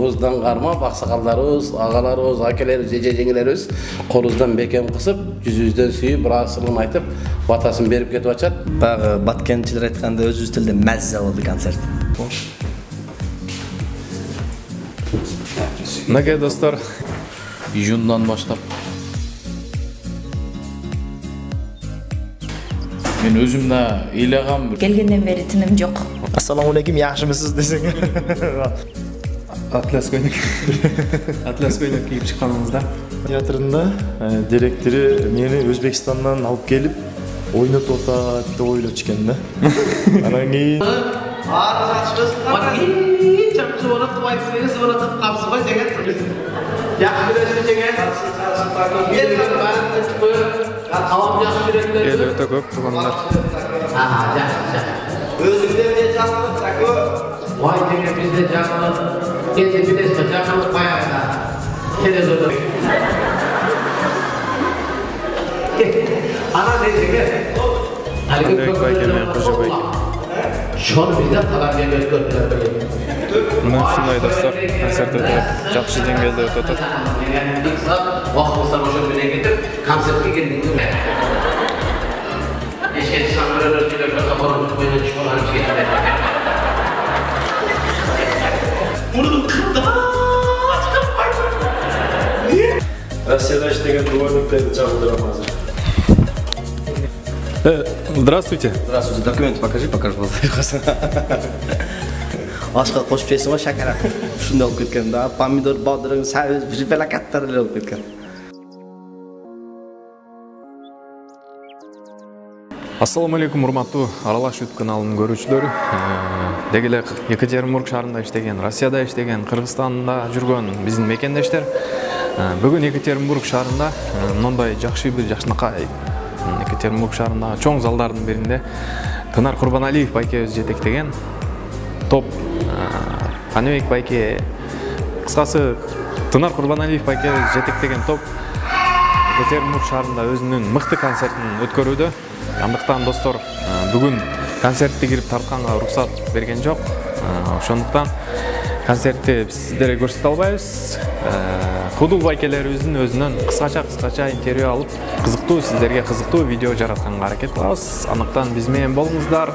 Қолымыздан қармап, ақсақалдарыбыз, ағаларыбыз, әкелерimiz, эже-жеңгелерimiz қолымыздан бекем қысып, жүзімізден сүйіп, бір асырын айтып, батасын беріп кетіп атышат. Бағы баткенчилер айтқанда өзүбүз тилде мәзза болду концерт. Мынакей достор, июндан баштап мен өзім да ыйлagam. Келгенден бери тыным жок. Ассаламу алейкум, яхшымысыз десең. Атлас көйлек кийип чыкканыңызда. Театрында директору мени Өзбекстандан алып келип, ойнотуп атат деп ойлоч экен да. Анан кийин Эл өтө көп тугандар. Өзүңдөрдө жақсылық сакы, вай деген бізде жақсылық, енді білесіз жақсылық баяғыда. Телевизорда. Ана десеге, Қандай байкемен қожабай. Шоны бізде талар жерге өткөрдүлөр біледі. Мына ушундай достор, концерт өтөт, жакшы деңгээлде өтөт. Уақытымыздан ошол менен кетип, концертке келдик. Ешкенде самолеттер келіп жатса, бұрын менен чықпағанымыз кетті. Мұрным Россияда иштеген дворниктерди чагылдырам азыр. Здравствуйте. Здравствуйте, документы покажи. Ашқа қошып жейсің ба, шакара. Шундай болып кеткен да, помидор, бадырың, сәуіз, фелакаттар болып кеткен. Ассаламу алейкум, урматтуу Аралаш YouTube каналынын көрүүчүлөрү. Деги эле Екатеринбург шаарында иштеген, Россияда иштеген, Кыргызстанда жүргөн биздин мекендештер бүгүн Екатеринбург шаарында мындай жакшы бир жакшынакай Екатеринбург шаарында чоң залдардын биринде Тынар Курбаналиев байкебиз жетектеген топ Каныбек байке, кыскасы Тынар Курбаналиев байкебиз жетектеген топ Екатеринбург шаарында өзүнүн мыкты концертин өткөрүүдө. Андыктан достор, бүгүн концертти кирип тартканга уруксат берген жок. Ошондуктан концертти сиздерге көрсөтө албайбыз. Кудул байкелерибиздин өзүнөн кыскача интервью алып, сиздерге кызыктуу видео жаратканга аракет кылабыз. Андыктан биз менен болуңуздар.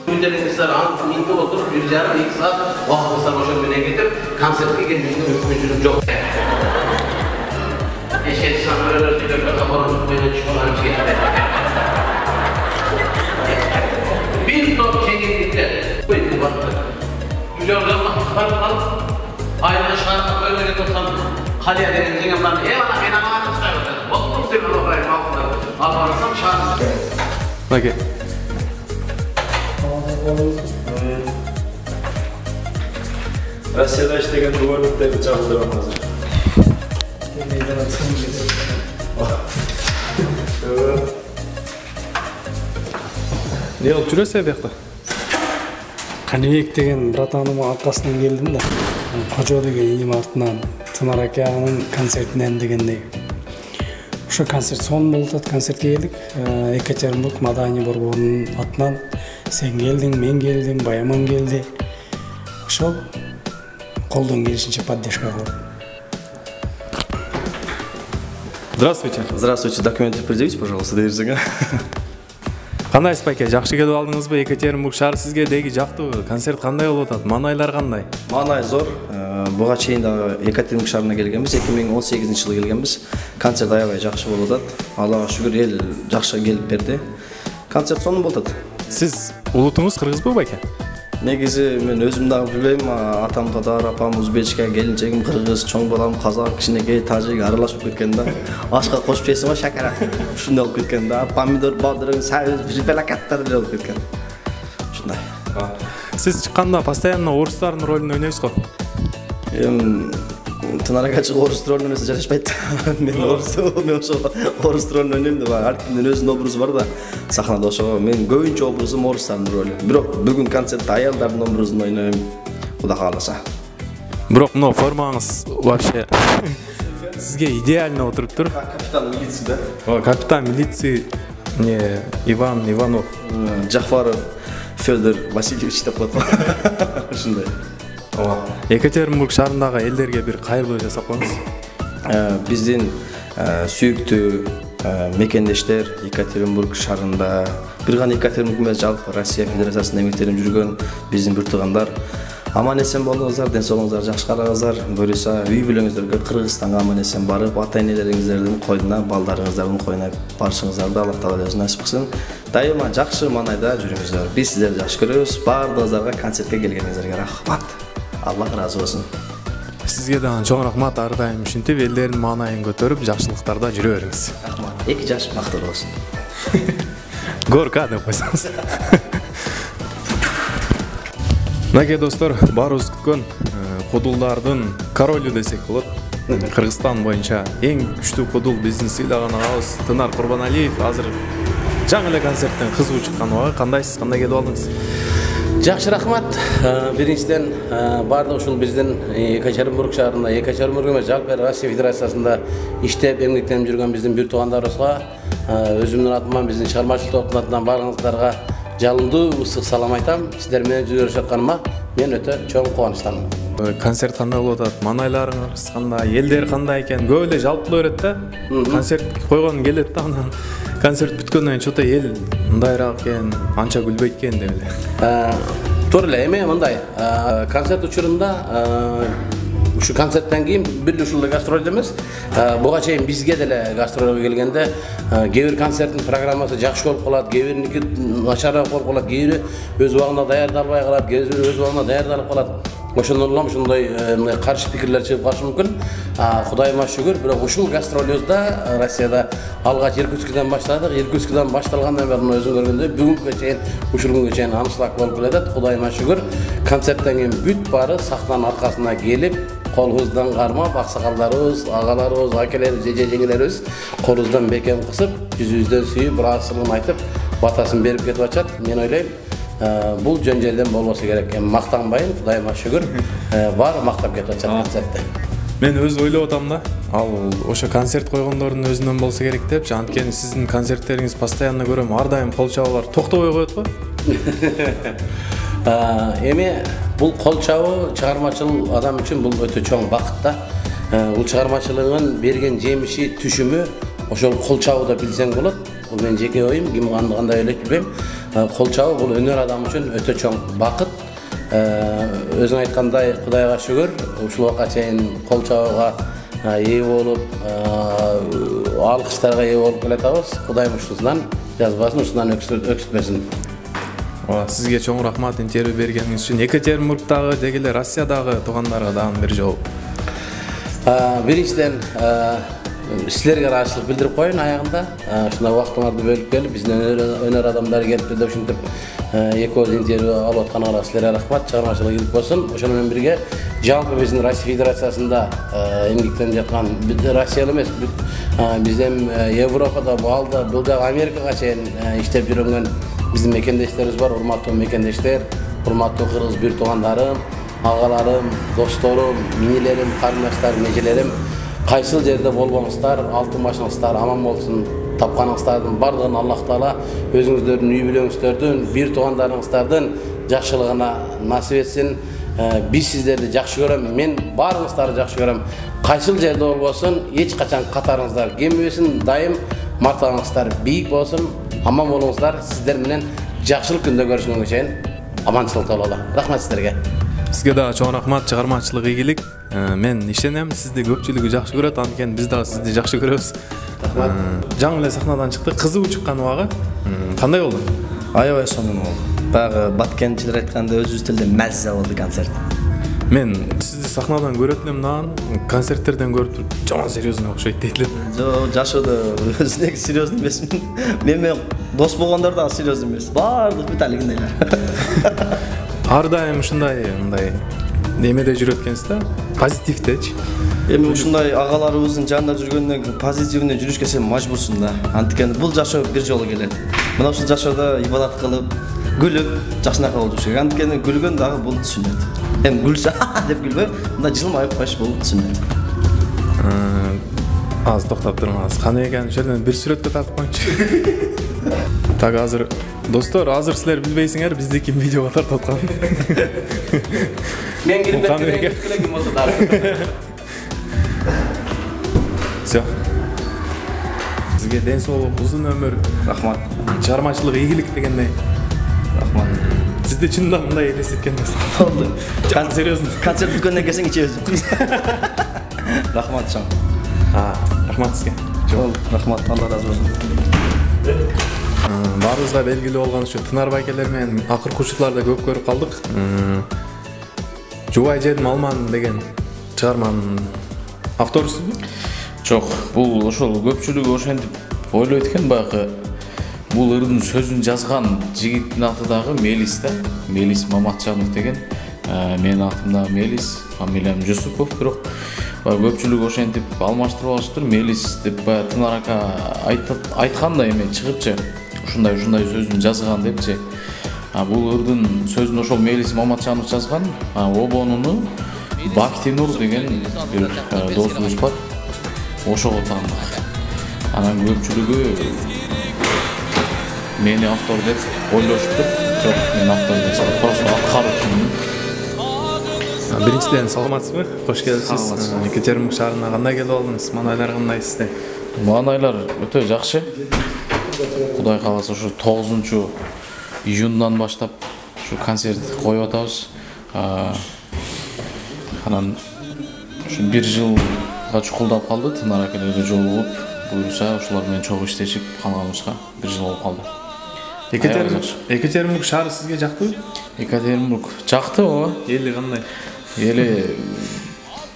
Müdürünüzler anında oturup 1,5-2 saat vaktimizden hoşuma bile getirip konsertke geldiğinde mümkünlüğüm yok. Eşkenti sanırlar diyor ki kafanın beni çıkmalarımız getirdi. Bir not çekildikler. Bu itibarda. Milyonlar baktılar. Ayrıca şarkı böyle getirsen kaleye denizin yanından eyvallah enamağını sayılır. Baktum seni oraya baktılar. Almarsam şarkı. Peki. Россияда иштеген дворниктерди чагылдырам азыр. Не болуп жүрөсүз биякта? Каныбек деген братаным аркасынан келдим да. Кожо деген иним артынан Тынар аканын концертинен дегендей. Ошо концерт сонун болуп атат, концертке келдик. Екатеринбург Маданий борборунун атынан сен келдиң, мен келдим, Баяман келди. Ошол колдон келишинче поддержка кылып. Здравствуйте. Здравствуйте, документы предъявите, пожалуйста, дерсең. Кандай байке, жакшы келип алдыңызбы? Екатеринбург шаары сизге деги жактуу. Концерт кандай болуп атат? Маанайлар кандай? Маанай зор. Буга чейин да Екатеринбург шаарына келгенбиз, 2018-жылы келгенбиз. Концерт аябай жакшы болуп атат. Аллага шүгүр, эл жакшы келип берди. Концерт сонун болуп атат. Сиз улутуңуз кыргызбы байке? Негизи мен өзүм дагы билбейм, атам татар, апам өзбечке, келинчегим кыргыз, чоң балам казак, кичинекей тажик аралашып кеткен да. Ашка кошуп жейсиң ба, шакара. Ушундай болуп кеткен да. Помидор, бадырың, сәуіз, фелакаттар болуп кеткен. Ушундай. Сиз чыкканда постоянно орустардын ролун ойнойсуз го? Тынар ака чыгып орус ролун ойносо жарашпайт. Мен ошол орус ролун ойнойм деп, ар кимдин өзүнүн образы бар да. Сахнада ошого мен көбүнчө образым орустардын ролу. Бирок бүгүн концертте аялдардын образын ойнойм. Кудай кааласа. Бирок мына формаңыз вообще сизге идеально отуруптур. Капитан милиция да. Капитан милиции не Иван Иванов. Жафаров Федор Васильевич деп коет. Ушундай. Екатеринбург шаарындагы элдерге бир кайрылуу жасап коюңуз. Биздин сүйүктүү мекендештер Екатеринбург шаарында, бир гана Екатеринбург эмес, жалпы Россия Федерациясында эмгектенип жүргөн биздин бир туугандар аман эсен болуңуздар, ден соолугуңуздар жакшы караңыздар. Буюрса үй бүлөңүздөргө Кыргызстанга аман эсен барып, ата-энелериңиздердин койдуна, балдарыңыздардын койдуна барышыңыздарды Аллах Таала өзү насип кылсын. Дайыма жакшы маанайда жүрүңүздөр. Биз сиздерди жакшы көрөбүз. Баардыгыңыздарга концертке келгениңиздерге рахмат. Аллах ыраазы болсун. Сизге дагы чоң рахмат. Ар дайым ушинтип элдердин маанайын көтөрүп, жакшылыктарда жүрө бериңиз. Рахмат. 2 жаш бактылуу болсун. Горка деп койсоңуз. Мынакей достор, баарыбыз күткөн кудулдардын королу десек болот. Кыргызстан боюнча эң күчтүү кудул биздин сыйлаган агабыз Тынар Курбаналиев азыр жаңы эле концерттен кызыгуу чыккан убагы. Кандайсыз? Кандай келип алдыңыз? Жакшы рахмат. Биринчиден баардык ушул биздин Екатеринбург шаарында, Екатеринбург эмес, жалпы Россия Федерациясында иштеп эмгектенип жүргөн биздин бир туугандарыбызга өзүмдүн атыман, биздин чыгармачылык топтун атынан баарыңыздарга жалындуу ысык салам айтам. Сиздер менен жүрүшүп атканыма мен өтө чоң кубанычтамын. Концерт кандай болуп атат? Маанайларыңыз кандай? Элдер кандай экен? Көп эле жалпылоо берет да. Концерт койгон келет да, анан концерт бүткөндөн кийин чото эл мындайраак экен, анча күлбөйт экен деп эле. Туура эле, эми мындай, концерт учурунда ушу концерттен кийин бир ушул гастроль эмес, буга чейин бизге деле гастролго келгенде кээ бир концерттин программасы жакшы болуп калат, кээ бириники начарыраак болуп калат, кээ бири өз убагында даярдалбай калат, кээ бири өз убагында даярдалып калат. Ошондон улам ушундай каршы пикирлер чыгып калышы мүмкүн. Кудайыма шүгүр, бирок ушул гастролёзда Россияда алгач Иркутскіден баштадык. Иркутскіден башталгандан бери өзүң көргөндөй бүгүнкү чейин, ушул күнгө чейин аншлаг болуп келатат. Кудайыма шүгүр, концерттен кийин бүт баары сахнанын аркасына келип, колубуздан кармап, аксакалдарыбыз, агаларыбыз, акелерибиз, эже-жеңелерибиз колубуздан бекем кысып, жүзүбүздөн сүйүп, ыраазычылыгын айтып, батасын берип кетип атышат. Мен ойлойм, бул жөн жерден болбосо керек. Мактанбайын, Кудайыма шүгүр, баары мактап кетип атышат концертте. Мен өз ойлоп атам да, ал ошо концерт койгондордун өзүнөн болсо керек деп, анткени сиздин концерттериңиз постоянно көрөм, ар дайым кол чабуулар токтобой коет го. Эми бул кол чабуу чыгармачыл адам үчүн бул өтө чоң бакыт да. Бул чыгармачылыгын берген жемиши, түшүмү ошол кол чабууда билсең болот. Бул менин жеке оюм, ким кандай ойлойт билбейм. Кол чабуу бул өнөр адам үчүн өтө чоң бакыт. Өзүң айткандай, Кудайга шүгүр, ушул убакка чейин кол чабууга ээ болуп, алкыштарга ээ болуп келатабыз. Кудайым ушундан жазбасын, ушундан өксүтпөсүн. Сизге чоң рахмат интервью бергениңиз үчүн. Екатеринбургдагы деги эле Россиядагы туугандарга дагы бир жолу. Биринчиден силерге ыраазычылык билдирип коеюн аягында. Ушундай убактыңарды бөлүп келип, биздин өнөр адамдары келип деп ушинтип экөөбүз интервью алып атканга силерге рахмат, чыгармачылык ийгилик болсун. Ошону менен бирге жалпы биздин Россия Федерациясында эмгектенип жаткан Россия эмес, биздин Европада, бул жагы Америкага чейин иштеп жүргөн биздин мекендештерибиз бар. Урматтуу мекендештер, урматтуу кыргыз бир туугандарым, агаларым, досторум, минилерим, карындаштарым, эжелерим, кайсыл жерде болбоңуздар, алтын башыңыздар аман болсун. Тапканыңыздардын бардыгын Аллах Таала өзүңүздөрдүн үй бүлөңүздөрдүн, бир туугандарыңыздардын жакшылыгына насип этсин. Биз сиздерди жакшы көрөм, мен баарыңыздарды жакшы көрөм. Кайсыл жерде болбосун, эч качан катарыңыздар кемибесин, дайым мартабаңыздар бийик болсун. Аман болуңуздар. Сиздер менен жакшылык күндө көрүшкөнгө чейин аманчылыкта бололу. Рахмат сиздерге. Сизге дагы чоң рахмат, чыгармачылык ийгилик. Мен ишенем, сизди көпчүлүгү жакшы көрөт, анткени биз дагы сизди жакшы көрөбүз. Жаңы эле сахнадан чыкты, кызыгуу чыккан убагы. Кандай болду? Аябай сонун болду. Баягы баткенчилер айтканда өзүбүз тилде мазза болду концерт. Мен сизди сахнадан көрөт элем, концерттерден көрүп туруп, жаман серьезный окшойт дейт элем. Жок, жашоодо өзүнө серьезный эмесмин. Мен менен дос болгондор дагы серьезный эмес. Баардык биталигиндейлер. Ар дайым ушундай, мындай немеде жүрөт экенсиз да, позитивдечи. Эми ушундай агаларыбыздын жанында жүргөндөн кийин позитивный жүрүшкө сен мажбурсуң да. Анткени бул жашоо бир жолу келет. Мына ушул жашоодо ибадат кылып, Gülüp жакшынака болуш керек. Анткени гүлгөн дагы бул түшүнөт. Эми гүлсө деп гүлбөй, мында жылмайып коюш бул түшүнөт. Аз токтоп турыңыз. Кандай экен, ошол жерден бир сүрөткө тартып коюңчу. Так, азыр достор, азыр силер билбейсиңер, бизди ким видеого тартып аткан. Men girip болсо дагы. Всё. Сизге ден соолук, узун өмүр, Рахмат. чыгармачылык, ийгилик дегендей. Рахмат. Сизди чындап мындай элестеткен эмес. Болду. Серьезно. Концерт бүткөндөн келсең ичебиз. Рахмат чоң. Рахмат сизге. Болду. Рахмат, Алла разы болсун. Баарыбызга белгилүү болгон ушу Тынар байкелер менен акыркы учурларда көп көрүп калдык. Жубай жедим алман деген чыгарманын авторусузбу? Жок, бул ошол көпчүлүгү ошентип ойлойт экен баягы бул ырдын сөзүн жазган жигиттин аты дагы Мелис да. Мелис Маматжанов деген. Менин атым да Мелис, фамилиям Жусупов, бирок көпчүлүгү ошентип алмаштырып алыштыр. Мелис деп баягы Тынар ака айткандай эме чыгыпчы. Ушундай сөзүн жазган депчи. Бул ырдын сөзүн ошол Мелис Маматжанов жазган. Обонуну Бактинур деген бир досубуз бар. Ошого таандык. Анан көпчүлүгү мени автор деп ойлошуптур. Жок, мен автор эмес, просто аткаруучумун. Биринчиден саламатсызбы? Кош келипсиз. Екатеринбург шаарына кандай келип алдыңыз? Маанайлар кандай сизде? Маанайлар өтө жакшы. Кудай кааласа ушу 9 июндан баштап ушу концерт коюп атабыз. Анан ушу 1 жылга чукулдап калды. Тынар акелерге жолугуп, буюрса ушулар менен чогуу иштешип калганыбызга 1 жыл болуп калды. Екатеринбург шаары сизге жактыбы? Екатеринбург жакты, ооба. Эли кандай? Эли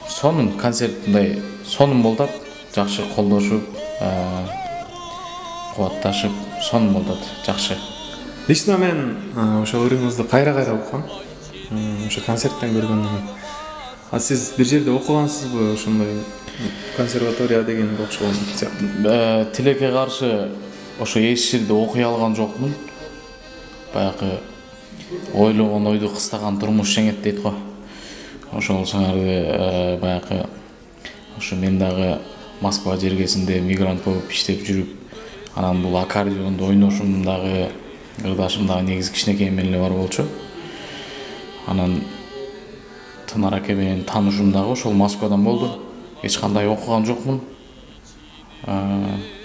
сонун концертиндай сонун болуп, жакшы колдошуп, кубатташып, сонун болуп, жакшы. Лично мен ошо ырыңызды кайра уккам. Ошо концерттен көргөндөн. Сиз бир жерде окугансызбы ошондой консерватория деген окшогон сыяктуу? Тилекке каршы ошо эч жерде окуй алган жокмун. Баягы ойлогон ойду кыстаган турмуш жеңет дейт го. Ошол сыңарды баягы ошо мен дагы Москва жергесинде мигрант болуп иштеп жүрүп, анан бул аккордеондо ойношум дагы, ырдашым дагы негизи кичинекей менен эле бар болчу. Анан Тынар аке менен таанышуум дагы ошол Москвадан болду. Эч кандай окуган жокмун.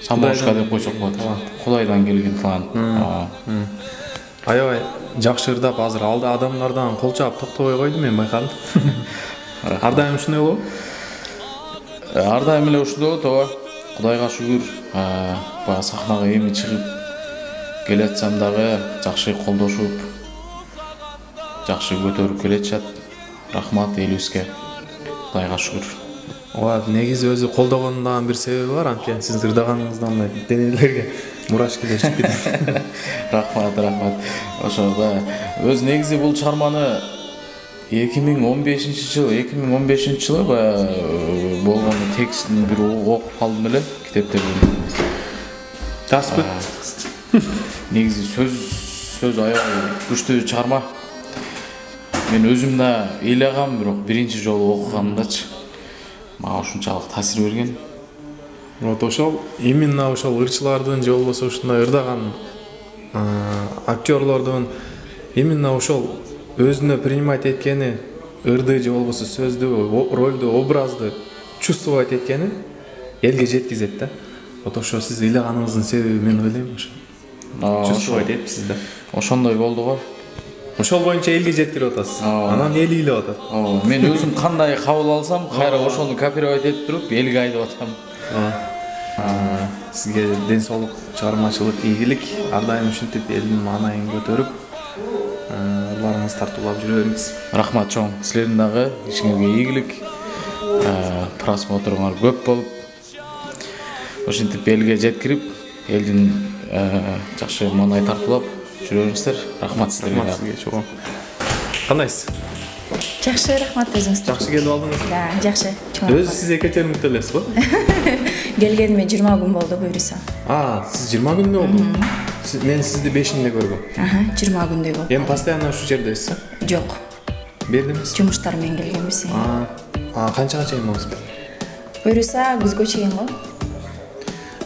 Самоушка деп койсок болот. Кудайдан келген талант. Аябай жакшы ырдап, азыр алда адамдардан кол чаап токтобой койду, мен байкадым. Ар дайым ушундай болобу? Ар дайым эле ушундай болот, ооба. Кудайга шүгүр, баягы сахнага эми чыгып келатсам дагы жакшы колдошуп, жакшы көтөрүп келатышат. Рахмат элибизге. Кудайга шүгүр. Ооба, негизи өзү колдогондун дагы бир себеби бар, анткени сиз ырдаганыңыздан денелерге мураш келишип кетет. Рахмат. Ошо да өз негизи бул чыгарманы 2015 жылы болгон текстин бир окуп калдым эле китептерден. Таспыт. Негизи сөз аябай күчтүү чыгарма. Мен өзүм да ыйлагам, бирок биринчи жолу окугандачы мага ушунчалык таасир берген. Вот ошол именно ошол ырчылардын же болбосо ушундай ырдаган актерлордун именно ошол өзүнө принимать эткени, ырды же болбосо сөздү, ролду, образды чувствовать эткени элге жеткизет да. Вот ошо сиз ыйлаганыңыздын себеби мен ойлойм ошо. Чувствовать этипсиз да. Ошондой болду го. Ошол боюнча элге жеткирип атасыз. Анан эл ыйлап атат. Мен өзүм кандай кабыл алсам, кайра ошону копировать этип туруп элге айтып атам. Сизге ден соолук, чыгармачылык, ийгилик, ар дайым ушинтип элдин маанайын көтөрүп, ырларыңызды тартуулап жүрө бериңиз. Рахмат чоң. Силердин дагы ишиңерге ийгилик, просмотруңар көп болуп, ошентип элге жеткирип, элдин жакшы маанай тартуулап жүрө бериңиздер. Рахмат силерге чоң. Кандайсыз? Жакшы, рахмат өзүңүз. Жакшы келип алдыңыз. Да, жакшы. Өзү сиз Екатеринбургда элесиз го? Келгениме 20 күн болду буюрса. Сиз 20 күндө болду. Мен сизди 5-inde көргөм. 20 күндөй болуп. Эми постоянно ушул жердесиз? Жок. Берди эмес? Жумуштар менен келгенбиз. Канчага чейин болуңуз? Буюрса күзгө чейин го.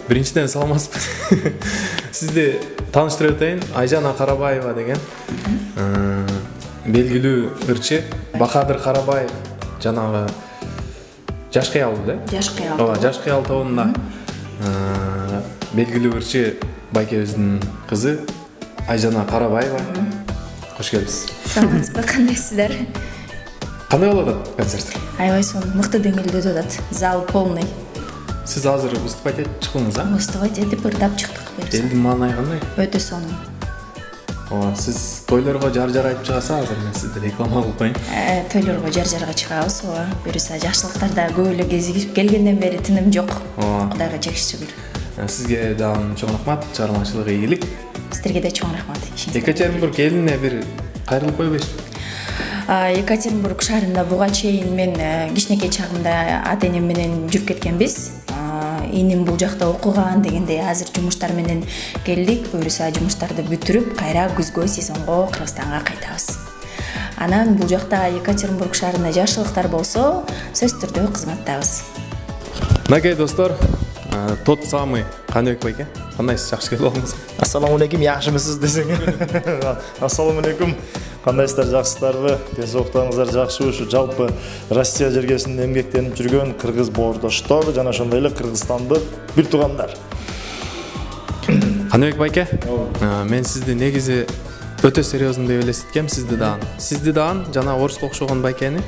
Биринчиден саламатсызбы. Сизди тааныштырып атайын. Айжана Карабаева деген белгилүү ырчы. Бахадыр Карабаев жанагы Жаш кыял, да? Жаш кыял. Ооба, Жаш кыял тобунда белгилүү ырчы байкебиздин кызы Айжана Карабаева. Кош келипсиз. Саламатсызбы, кандайсыздар? Кандай болуп атат концерттер? Аябай сонун, мыкты деңгээлде өтүп атат. Зал полный. Сиз азыр выступать этип чыктыңыз, Выступать этип ырдап чыктык буюрса. Элдин маанай кандай? Өтө сонун. Ооба, сиз тойлорго жар-жар айтып чыгасыз, азыр мен сизди реклама кылып коеюн. Тойлорго жар-жарга чыгабыз, ооба. Буюрса жакшылыктарда көп эле кезигип келгенден бери тыным жок. Кудайга жакшы шүгүр. Сизге дагы чоң рахмат, чыгармачылык ийгилик. Сиздерге да чоң рахмат. Екатеринбург элине бир кайрылып койбойсузбу? Екатеринбург шаарында буга чейин мен кичинекей чагымда ата-энем менен жүрүп кеткенбиз. Иним бул жакта окуган дегендей азыр жумуштар менен келдик. Буюрса жумуштарды бүтүрүп, кайра күзгө сезонго Кыргызстанга кайтабыз. Анан бул жакта Екатеринбург шаарында жакшылыктар болсо, сөзсүз түрдө кызматтабыз. Накей достор, тот самый Каныбек байке. Кандайсыз, жакшы келип алдыңызбы? Ассаламу алейкум, жакшымысыз десең. Ассаламу алейкум. Кандайсыздар, жакшысыздарбы? Денсаулыктарыңыздар жакшыбы? Ушу жалпы Россия жергесинде эмгектенип жүргөн кыргыз боордоштор жана ошондой эле Кыргызстандык бир туугандар. Каныбек байке, мен сизди негизи өтө серьезный деп элестеткем, сизди дагы жана оруско окшогон байкени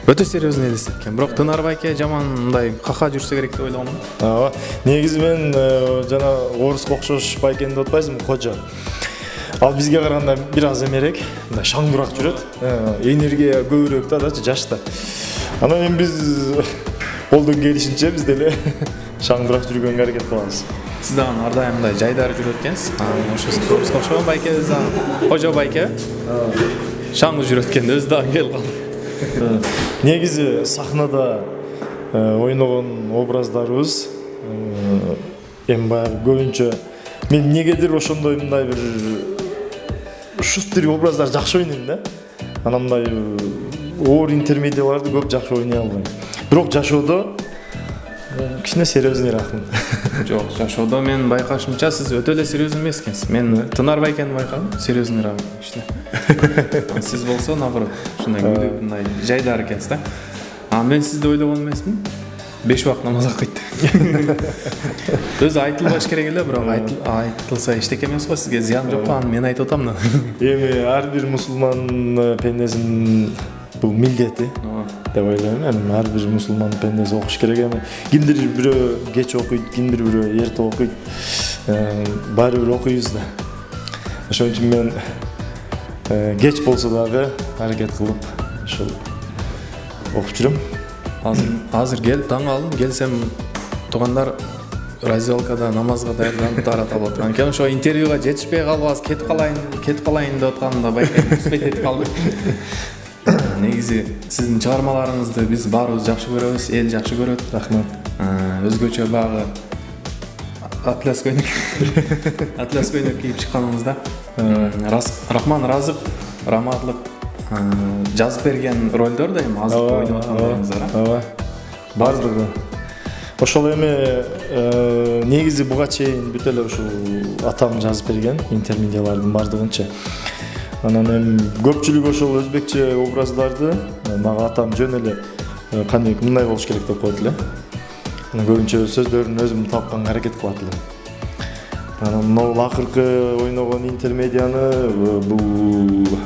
өтө серьезный элестеткем. Бирок Тынар байке жаман мындай кака жүрсө керек деп ойлогом. Ооба. Негизи мен жана оруско окшош байкени деп атпайсызбы, кожо. Ал бизге караганда бир аз эмерээк, мындай шаңдураак жүрөт. Энергия көбүрөөк да, жашта. Анан эми биз колдон келишинче биз деле шаңдураак жүргөнгө аракет кылабыз. Сиз дагы ар дайым мындай жайдары жүрөт экенсиз. Ошо оруско окшогон байкебиз дагы кожо байке. Шаңдуу жүрөт экен, өзү дагы келип калды. Негизи сахнада ойногон образдарыбыз эми баягы көбүнчө мен негедир ошондой мындай бир шустер образдар жакшы ойнойм да. Анан мындай оор интермедияларды көп жакшы ойной албайм. Бирок жашоодо кичине серьезный рахмат. Жок, жашоодо мен байкашымча сиз өтө эле серьезный эмес экенсиз. Мен Тынар байкени байкадым, серьезный рахмат кичине. Сиз болсо наоборот, ушундай күлүп мындай жайдары экенсиз да. Мен сизди ойлогон эмесмин. 5 убак намаз окуйт. Өзү айтылбаш керек эле, бирок айтылса эчтеке эмес го, сизге зыян жок, аны мен айтып атам да. Эми ар бир мусулман пендесинин бул милдети деп ойлойм. Эми ар бир мусулман пендеси окуш керек. Эми кимдир бирөө кеч окуйт, кимдир бирөө эрте окуйт. Баары бир окуйбуз да. Ошон үчүн мен кеч болсо дагы аракет кылып ошол окуп жүрөм. Азыр кел, таң алдым, келсем туугандар раздевалкада намазга даярданып тарата алып аткан экен. Ошо интервьюга жетишпей калбас, кетип калайын деп атканда байке успеть этип калды. Негизи сиздин чыгармаларыңызды биз баарыбыз жакшы көрөбүз, эл жакшы көрөт. Рахмат. Өзгөчө багы атлас көйнөк кийип чыкканыңызда Рахман Разык, Раматлык жазып берген ролдор да эми азыр ойноп аткандарыңыздар. Ооба. Бардыгы. Ошол эми негизи буга чейин бүт эле ушул атам жазып берген интермедиялардын бардыгынча. Анан эми көпчүлүк ошол өзбекче образдарды мага атам жөн эле кандай мындай болуш керек деп коет эле. Анан көбүнчө сөздөрүн өзүм тапканга аракет кылат элем. Анан могул акыркы ойногон интермедияны бул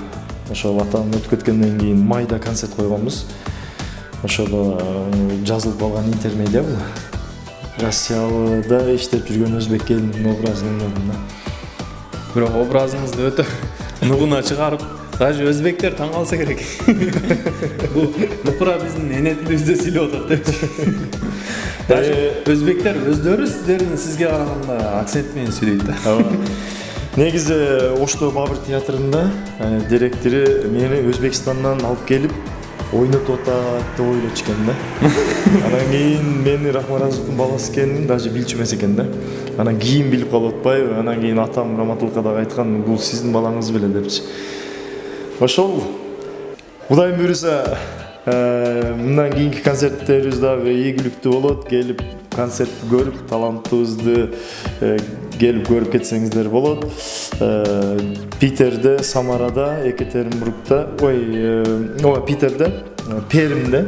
ошол атам өтүп кеткенден кийин майда концерт койгонбуз. Ошол жазылып калган интермедия бул. Россияда иштеп жүргөн өзбек келинин образын ойнодум да. Бирок образыңызды өтө нугуна чыгарып, даже өзбектер таң калса керек. Бул нукура биздин эне тилибизде сүйлөп атат деп. Даже өзбектер өздөрү сизге караганда акцент менен сүйлөйт да. Негизи Ошто Бабыр театрында директори мени Өзбекстандан алып келип ойнотуп атат деп ойлочу экен да. Анан кийин мени Рахмаразовдун баласы экенин даже билчү эмес экен да. Анан кийин билип калып атпайбы. Анан кийин атам Раматуллка дагы айткан, бул сиздин балаңыз беле депчи. Ошол Кудайым буйруса мындан кийинки концерттерибиз дагы ийгиликтүү болот. Келип концерт көрүп, таланттыбызды келип көрүп кетсеңиздер болот. Питерде, Самарада, Екатеринбургда, Питерде, Пермде.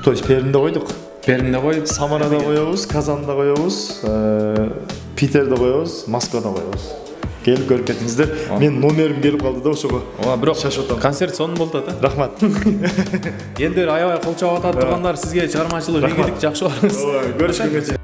То есть Пермде койдук. Пермде коюп, Самарада коебуз, Казанда коебуз, Питерде коебуз, Москвада коебуз. Келип көрүп кетиңиздер. Мен номерим келип калды да ошого. Бирок концерт сонун болуп атат, а? Рахмат. Элдер аябай кол чабып атат тургандар, сизге чыгармачылык ийгилик жакшы барыңыз. Көрүшкөнгө.